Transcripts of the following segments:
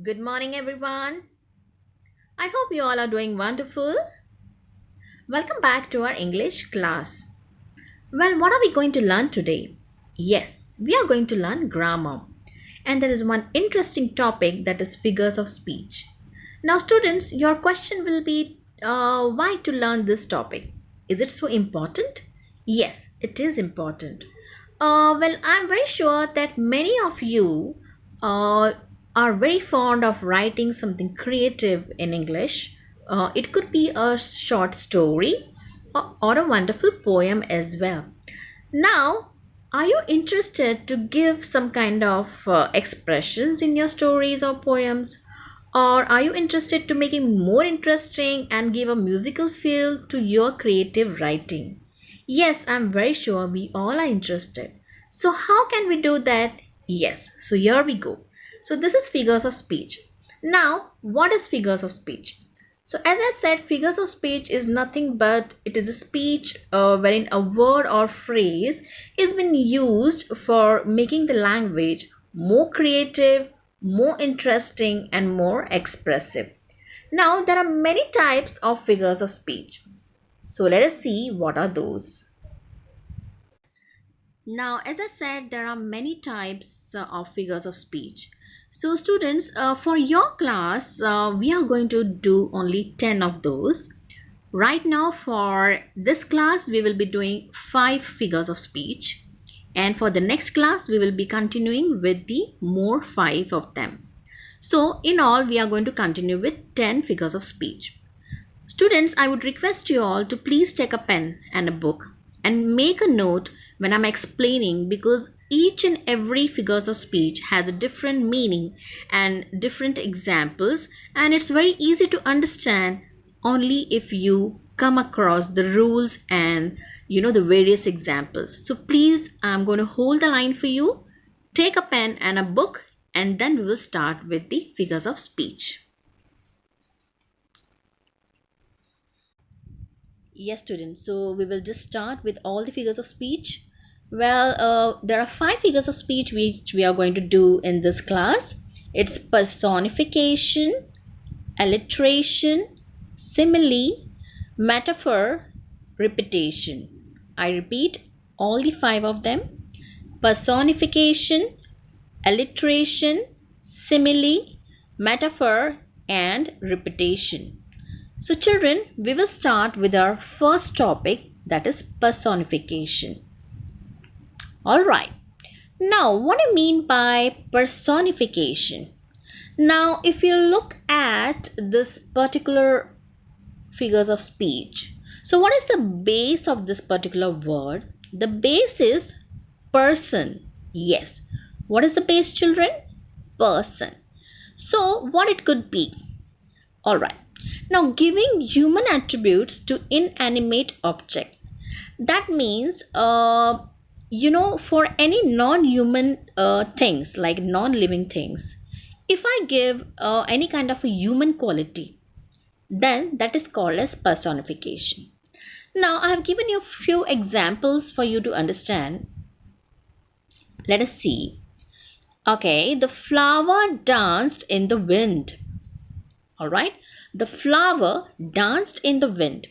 Good morning, everyone. I hope you all are doing wonderful. Welcome back to our English class. Well, what are we going to learn today? Yes, we are going to learn grammar. And there is one interesting topic that is figures of speech. Now, students, your question will be why to learn this topic? Is it so important? Yes, it is important. Well, I'm very sure that many of you uh, are very fond of writing something creative in English. It could be a short story or a wonderful poem as well. Now, are you interested to give some kind of expressions in your stories or poems? Or are you interested to make it more interesting and give a musical feel to your creative writing? Yes, I'm very sure we all are interested. So, how can we do that? Yes, so here we go. So, this is figures of speech. Now, what is figures of speech? So, as I said, figures of speech is nothing but it is a speech wherein a word or phrase is been used for making the language more creative, more interesting, and more expressive. Now, there are many types of figures of speech. So, let us see what are those. Now, as I said, there are many types of figures of speech. So, students, for your class, we are going to do only 10 of those. Right now, for this class, we will be doing 5 figures of speech. And for the next class, we will be continuing with the more 5 of them. So, in all, we are going to continue with 10 figures of speech. Students, I would request you all to please take a pen and a book and make a note when I'm explaining because each and every figures of speech has a different meaning and different examples, and it's very easy to understand only if you come across the rules and the various examples. So please, I'm going to hold the line for you. Take a pen and a book, and then we will start with the figures of speech. Yes, students. So we will just start with all the figures of speech. Well, there are 5 figures of speech which we are going to do in this class. It's personification, alliteration, simile, metaphor, repetition. I repeat all the 5 of them: personification, alliteration, simile, metaphor, and repetition. So, children, we will start with our first topic, that is personification. All right. Now, what do you mean by personification? Now, if you look at this particular figures of speech, so what is the base of this particular word? The base is person. Yes. What is the base, children? Person. So, what it could be? All right. Now, giving human attributes to inanimate object. That means, for any non-human things like non-living things, if I give any kind of a human quality, then that is called as personification. Now, I have given you a few examples for you to understand. Let us see. Okay, the flower danced in the wind. All right, the flower danced in the wind.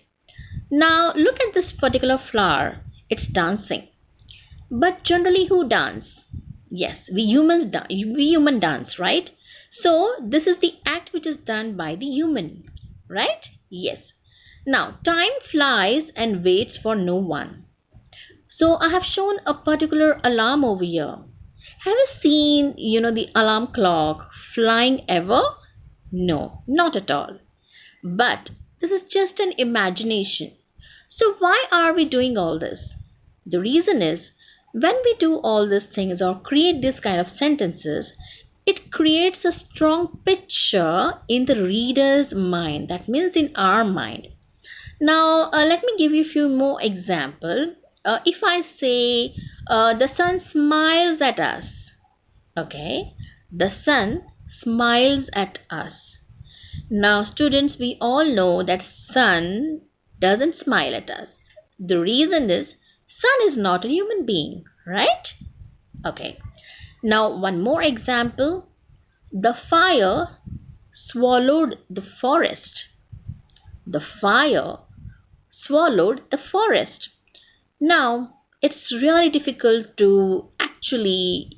Now look at this particular flower. It's dancing. But generally who dance? Yes, we human dance, right? So this is the act which is done by the human, right? Yes. Now time flies and waits for no one. So I have shown a particular alarm over here. Have you seen, the alarm clock flying ever? No, not at all. But this is just an imagination. So, why are we doing all this? The reason is when we do all these things or create this kind of sentences, it creates a strong picture in the reader's mind. That means in our mind. Now, let me give you a few more examples. If I say the sun smiles at us, okay, the sun smiles at us. Now, students, we all know that sun doesn't smile at us. The reason is sun is not a human being, right? Okay. Now, one more example. The fire swallowed the forest. The fire swallowed the forest. Now, it's really difficult to actually,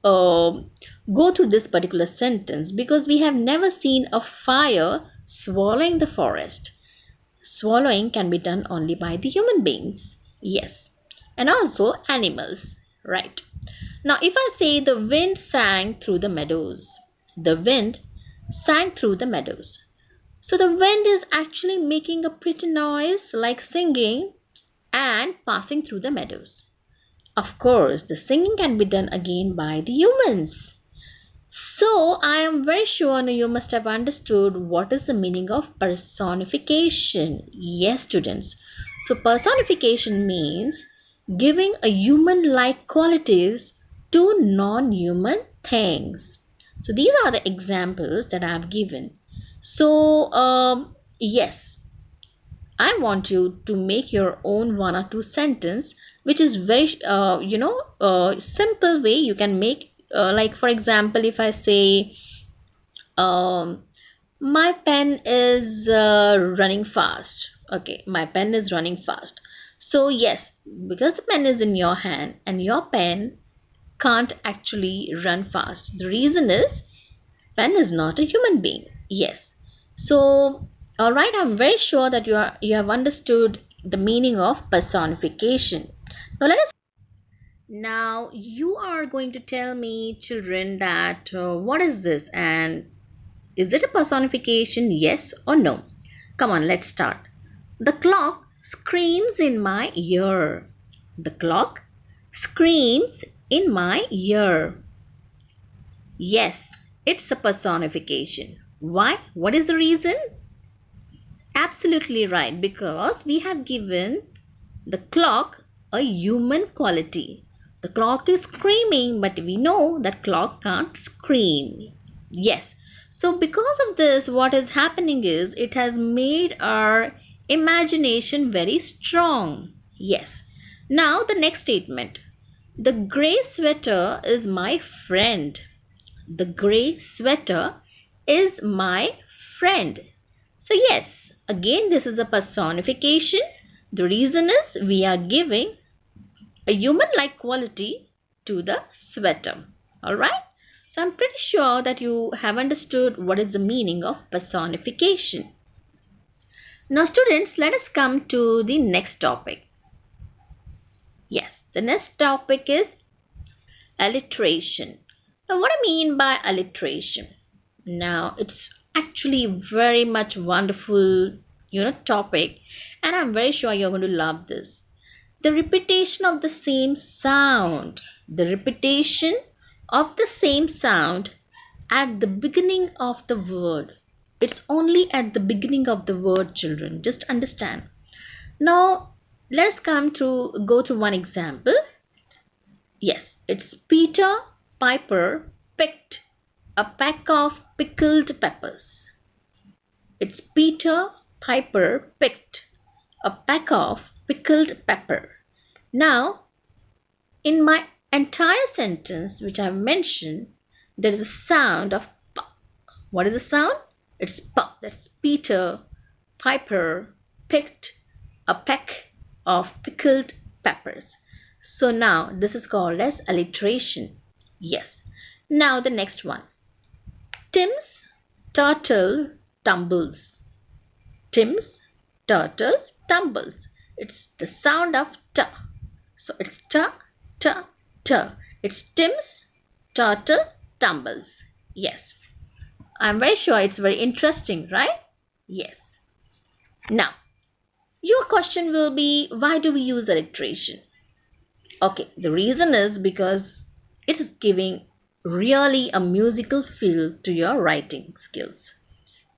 go through this particular sentence because we have never seen a fire swallowing the forest. Swallowing can be done only by the human beings. Yes. And also animals. Right. Now, if I say the wind sang through the meadows, the wind sang through the meadows. So the wind is actually making a pretty noise like singing and passing through the meadows. Of course, the singing can be done again by the humans. So, I am very sure now you must have understood what is the meaning of personification. Yes, students. So, personification means giving a human like qualities to non human things. So, these are the examples that I have given. So, yes, I want you to make your own one or two sentence, which is very, simple way you can make. Like for example, if I say, um, my pen is running fast. Okay, my pen is running fast. So yes, because the pen is in your hand and your pen can't actually run fast. The reason is pen is not a human being. Yes. So, all right, I'm very sure that you have understood the meaning of personification. Now you are going to tell me, children, that what is this and is it a personification? Yes or no? Come on, let's start. The clock screams in my ear. The clock screams in my ear. Yes, it's a personification. Why? What is the reason? Absolutely right, because we have given the clock a human quality. The clock is screaming, but we know that clock can't scream. Yes. So because of this, what is happening is it has made our imagination very strong. Yes. Now the next statement. The gray sweater is my friend. The gray sweater is my friend. So, yes, again, this is a personification. The reason is we are giving a human like quality to the sweater. Alright? So, I'm pretty sure that you have understood what is the meaning of personification. Now, students, let us come to the next topic. Yes, the next topic is alliteration. Now, what I mean by alliteration? Now, it's actually very much wonderful, topic, and I'm very sure you're going to love this. The repetition of the same sound. The repetition of the same sound at the beginning of the word. It's only at the beginning of the word, children. Just understand. Now, let's go through one example. Yes, it's Peter Piper picked a pack of pickled peppers. It's Peter Piper picked a pack of pickled pepper. Now, in my entire sentence which I've mentioned, there is a sound of p. What is the sound? It's p. That's Peter Piper picked a pack of pickled peppers. So now this is called as alliteration. Yes. Now the next one. Tim's turtle tumbles. Tim's turtle tumbles. It's the sound of t. So it's t, t, t. It's Tim's turtle tumbles. Yes. I'm very sure it's very interesting, right? Yes. Now, your question will be, why do we use alliteration? Okay, the reason is because it is giving really a musical feel to your writing skills.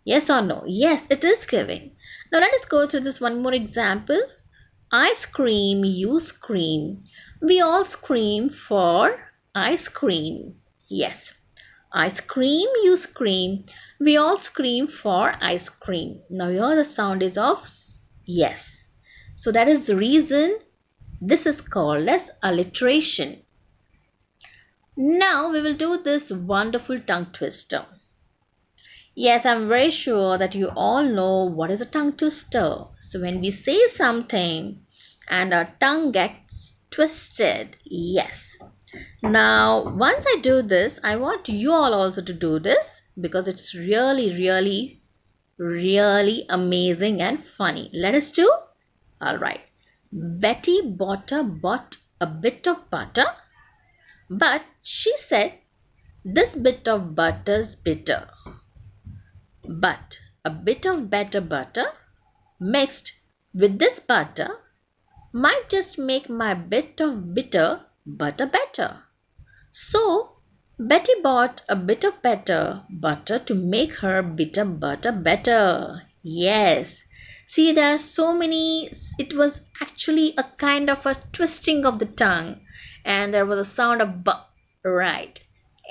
Yes or no? Yes, it is giving. Now let us go through this one more example. I scream, you scream. We all scream for ice cream. Yes. I scream, you scream. We all scream for ice cream. Now here the sound is of yes. So that is the reason this is called as alliteration. Now we will do this wonderful tongue twister. Yes, I'm very sure that you all know what is a tongue twister. So when we say something and our tongue gets twisted, yes. Now, once I do this, I want you all also to do this because it's really, really, really amazing and funny. Let us do. All right. Betty bought a bit of butter, but she said, "This bit of butter's bitter." But a bit of better butter mixed with this butter might just make my bit of bitter butter better. So Betty bought a bit of better butter to make her bitter butter better. Yes. See, there are so many. It was actually a kind of a twisting of the tongue, and there was a sound of b, right.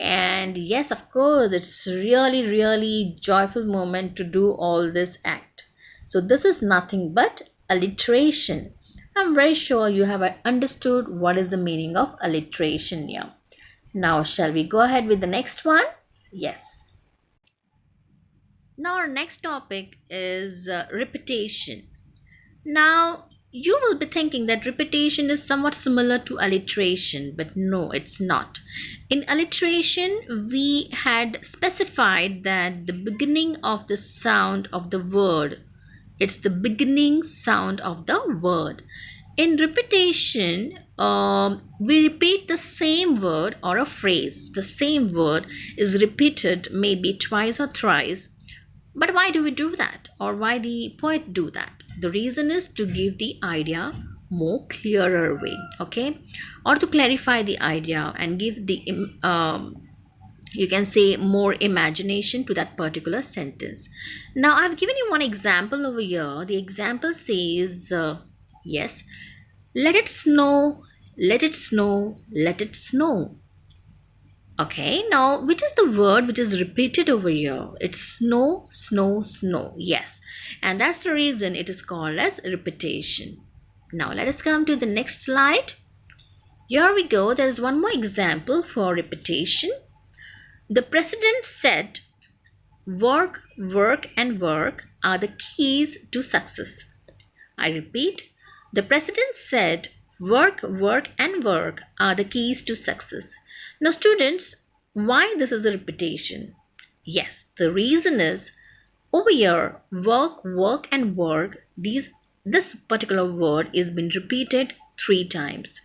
And yes, of course, it's really, really joyful moment to do all this act. So this is nothing but alliteration. I'm very sure you have understood what is the meaning of alliteration here. Now, shall we go ahead with the next one? Yes. Now, our next topic is repetition. Now, you will be thinking that repetition is somewhat similar to alliteration, but no, it's not. In alliteration, we had specified that the beginning of the sound of the word, it's the beginning sound of the word. In repetition, we repeat the same word or a phrase. The same word is repeated maybe twice or thrice, but why do we do that? Or why the poet do that? The reason is to give the idea more clearer way, okay? Or to clarify the idea and give the you can say more imagination to that particular sentence. Now I've given you one example over here. The example says, yes, let it snow, let it snow, let it snow. Okay, now which is the word which is repeated over here? It's snow, snow, snow. Yes, and that's the reason it is called as repetition. Now let us come to the next slide. Here we go. There is one more example for repetition. The president said, "Work, work, and work are the keys to success." I repeat, the president said, "Work, work, and work are the keys to success." Now, students, why this is a repetition? Yes, the reason is over here, work, work, and work, this particular word is been repeated 3 times.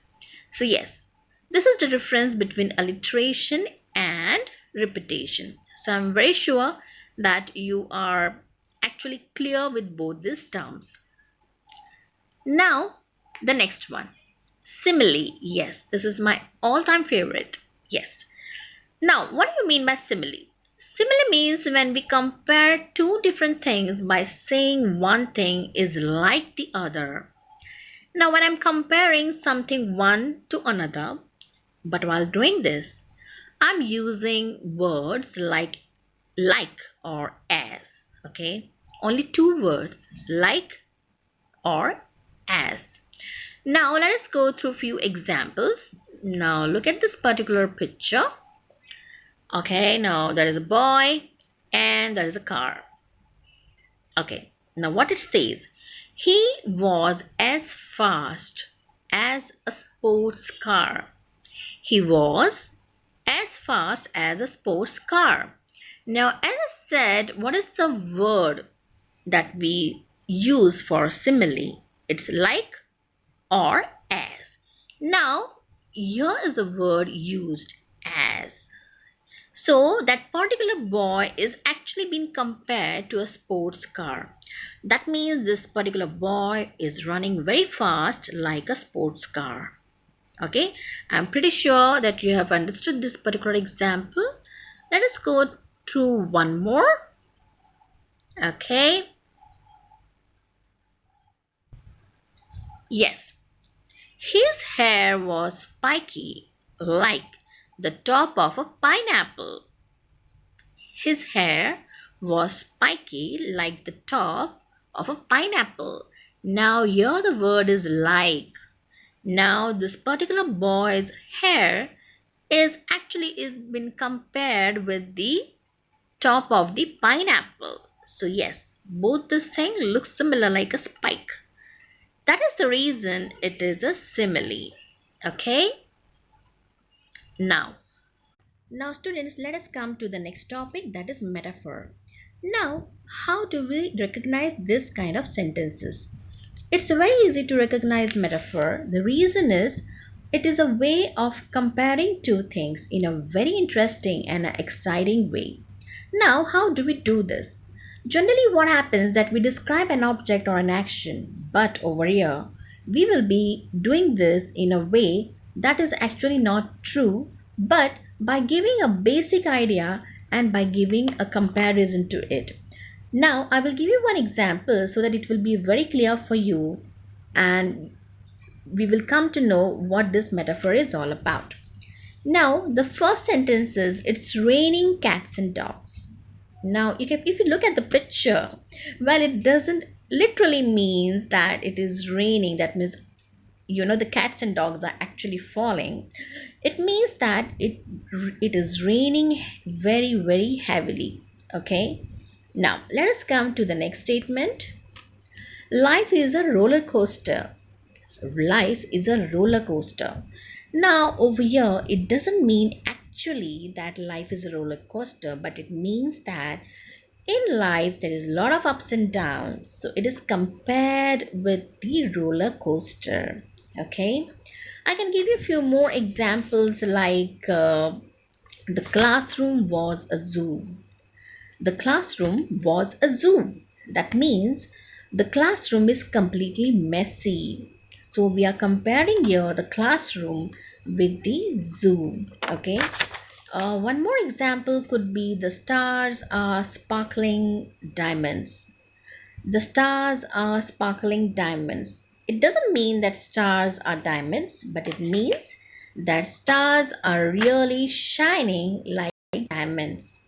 So, yes, this is the difference between alliteration and repetition. So, I'm very sure that you are actually clear with both these terms. Now, the next one. Simile. Yes, this is my all-time favorite. Yes. Now, what do you mean by simile? Simile means when we compare two different things by saying one thing is like the other. Now, when I'm comparing something one to another, but while doing this, I'm using words like or as. Okay? Only 2 words, like or as. Now let us go through a few examples. Now look at this particular picture. Okay, now there is a boy and there is a car. Okay, now what it says, he was as fast as a sports car. He was as fast as a sports car. Now, as I said, what is the word that we use for simile? It's like or as. Now, here is a word used as. So, that particular boy is actually being compared to a sports car. That means this particular boy is running very fast like a sports car. Okay, I'm pretty sure that you have understood this particular example. Let us go through one more. Okay, yes, his hair was spiky like the top of a pineapple. His hair was spiky like the top of a pineapple. Now, here the word is like. Now, this particular boy's hair is been compared with the top of the pineapple. So yes, both this thing looks similar like a spike. That is the reason it is a simile. Okay? Now, now students, let us come to the next topic, that is metaphor. Now, how do we recognize this kind of sentences? It's very easy to recognize metaphor. The reason is it is a way of comparing two things in a very interesting and exciting way. Now, how do we do this? Generally, what happens that we describe an object or an action, but over here, we will be doing this in a way that is actually not true, but by giving a basic idea and by giving a comparison to it. Now, I will give you one example so that it will be very clear for you and we will come to know what this metaphor is all about. Now, the first sentence is it's raining cats and dogs. Now, if you look at the picture, well, it doesn't literally means that it is raining. That means, the cats and dogs are actually falling. It means that it is raining very, very heavily. Okay. Now, let us come to the next statement. Life is a roller coaster. Life is a roller coaster. Now, over here, it doesn't mean actually that life is a roller coaster, but it means that in life there is a lot of ups and downs. So, it is compared with the roller coaster. Okay, I can give you a few more examples like the classroom was a zoo. The classroom was a zoo. That means the classroom is completely messy. So we are comparing here the classroom with the zoo. Okay. One more example could be the stars are sparkling diamonds. The stars are sparkling diamonds. It doesn't mean that stars are diamonds, but it means that stars are really shining like diamonds.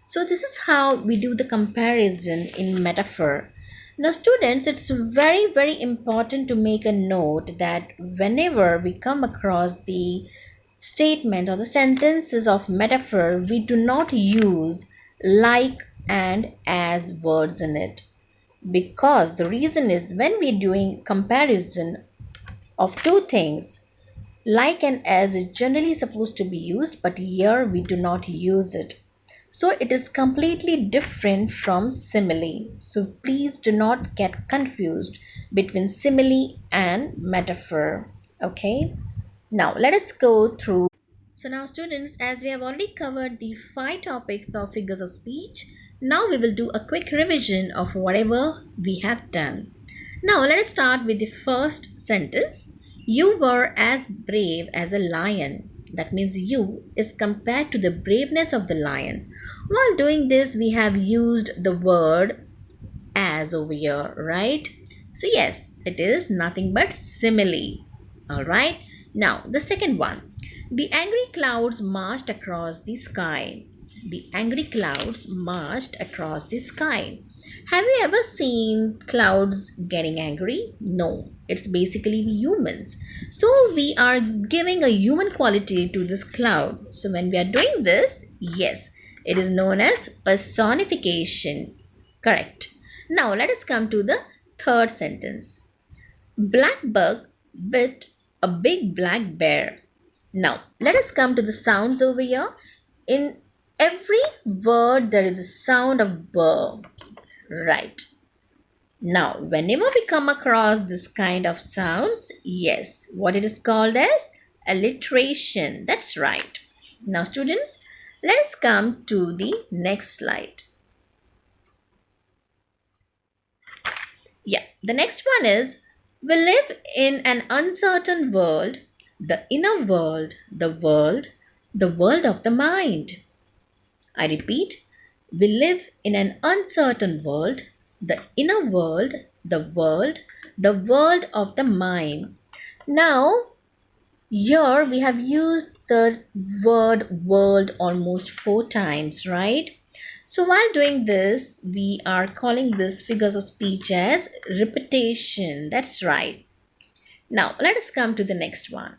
So, this is how we do the comparison in metaphor. Now, students, it's very, very important to make a note that whenever we come across the statement or the sentences of metaphor, we do not use like and as words in it, because the reason is when we're doing comparison of two things, like and as is generally supposed to be used, but here we do not use it. So it is completely different from simile. So please do not get confused between simile and metaphor. Okay, now let us go through. So now students, as we have already covered the 5 topics of figures of speech, now we will do a quick revision of whatever we have done. Now let us start with the first sentence. You were as brave as a lion. That means you is compared to the braveness of the lion. While doing this, we have used the word as over here, right? So yes, it is nothing but simile. All right. Now the second one. The angry clouds marched across the sky. The angry clouds marched across the sky. Have you ever seen clouds getting angry? No, it's basically humans. So we are giving a human quality to this cloud. So when we are doing this, yes, it is known as personification. Correct. Now let us come to the third sentence. Black bug bit a big black bear. Now let us come to the sounds over here. In every word there is a sound of burr. Right. Now whenever we come across this kind of sounds, yes, what it is called as alliteration. That's right. Now students, let us come to the next slide. Yeah, the next one is we live in an uncertain world, the inner world, the world of the mind. I repeat, we live in an uncertain world, the inner world, the world of the mind. Now, here we have used the word world almost 4 times, right? So while doing this, we are calling this figures of speech as repetition. That's right. Now let us come to the next one.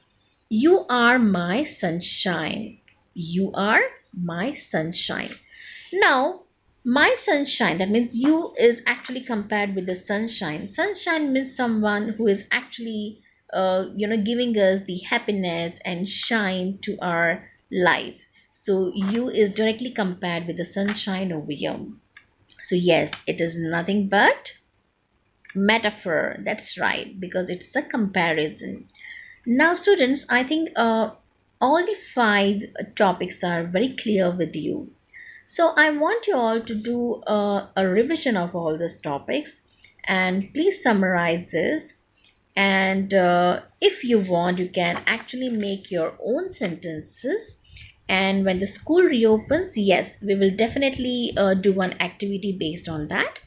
You are my sunshine. You are my sunshine. Now, my sunshine, that means you is actually compared with the sunshine. Sunshine means someone who is actually, giving us the happiness and shine to our life. So, you is directly compared with the sunshine over here. So, yes, it is nothing but metaphor. That's right, because it's a comparison. Now, students, I think all the five topics are very clear with you. So I want you all to do a revision of all these topics and please summarize this. And if you want, you can actually make your own sentences. And when the school reopens, yes, we will definitely do one activity based on that.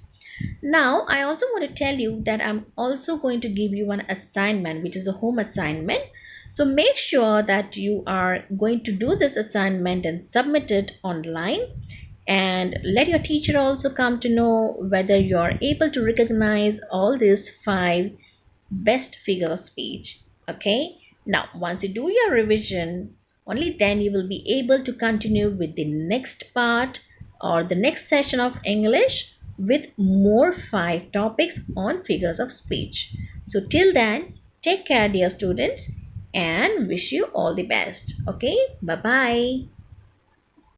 Now, I also want to tell you that I'm also going to give you one assignment, which is a home assignment. So make sure that you are going to do this assignment and submit it online. And let your teacher also come to know whether you're able to recognize all these five best figures of speech. Okay, now once you do your revision, only then you will be able to continue with the next part or the next session of English with more five topics on figures of speech. So till then, take care, dear students, and wish you all the best. Okay, bye bye.